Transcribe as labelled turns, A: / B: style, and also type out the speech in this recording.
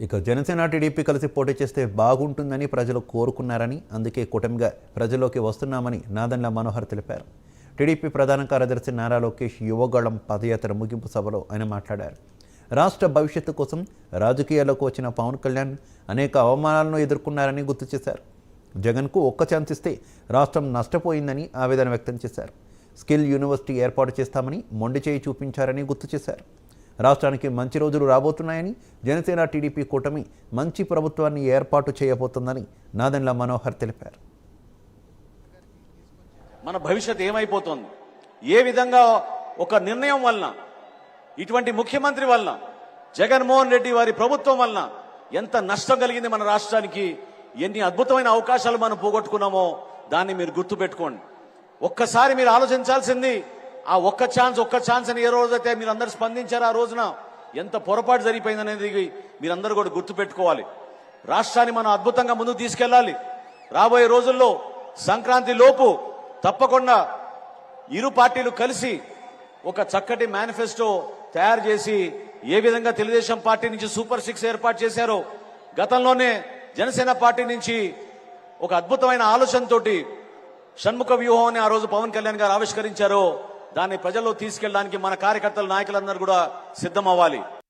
A: ఇక జనసేన టీడీపీ కలిసి పోటీ చేస్తే బాగుంటుందని ప్రజలు కోరుకున్నారని అందుకే కూటమిగా ప్రజల్లోకి వస్తున్నామని నాదెండ్ల మనోహర్ తెలిపారు. టీడీపీ ప్రధాన కార్యదర్శి నారా లోకేష్ యువగళం పదయాత్ర ముగింపు సభలో ఆయన మాట్లాడారు. రాష్ట్ర భవిష్యత్తు కోసం రాజకీయాల్లోకి వచ్చిన పవన్ కళ్యాణ్ అనేక అవమానాలను ఎదుర్కొన్నారని గుర్తు చేశారు. జగన్కు ఒక్క ఛాన్స్ ఇస్తే రాష్ట్రం నష్టపోయిందని ఆవేదన వ్యక్తం చేశారు. స్కిల్ యూనివర్సిటీ ఏర్పాటు చేస్తామని మొండి చేయి చూపించారని గుర్తు చేశారు. రాష్ట్రానికి మంచి రోజులు రాబోతున్నాయని, జనసేన టీడీపీ కూటమి మంచి ప్రభుత్వాన్ని ఏర్పాటు చేయబోతుందని నాదెండ్ల మనోహర్ తెలిపారు.
B: మన భవిష్యత్ ఏమైపోతుంది, ఏ విధంగా ఒక నిర్ణయం వలన, ఇటువంటి ముఖ్యమంత్రి వలన, జగన్మోహన్ రెడ్డి వారి ప్రభుత్వం వలన ఎంత నష్టం కలిగింది మన రాష్ట్రానికి, ఎన్ని అద్భుతమైన అవకాశాలు మనం పోగొట్టుకున్నామో దాన్ని మీరు గుర్తుపెట్టుకోండి. ఒక్కసారి మీరు ఆలోచించాల్సింది, ఆ ఒక్క ఛాన్స్ అని ఏ రోజైతే మీరు అందరు స్పందించారో ఆ రోజున ఎంత పొరపాటు జరిగిపోయిందనేది మీరందరూ కూడా గుర్తుపెట్టుకోవాలి. రాష్ట్రాన్ని మనం అద్భుతంగా ముందుకు తీసుకెళ్లాలి. రాబోయే రోజుల్లో సంక్రాంతి లోపు తప్పకుండా ఇరు పార్టీలు కలిసి ఒక చక్కటి మేనిఫెస్టో తయారు చేసి, ఏ విధంగా తెలుగుదేశం పార్టీ నుంచి సూపర్ 6 ఏర్పాటు చేశారో, గతంలోనే జనసేన పార్టీ నుంచి ఒక అద్భుతమైన ఆలోచనతోటి షణ్ముఖ వ్యూహం అని ఆ రోజు పవన్ కళ్యాణ్ గారు ఆవిష్కరించారో, దాన్ని ప్రజల్లో తీసుకెళ్ళడానికి మన కార్యకర్తలు, నాయకులందరూ కూడా సిద్ధం అవ్వాలి.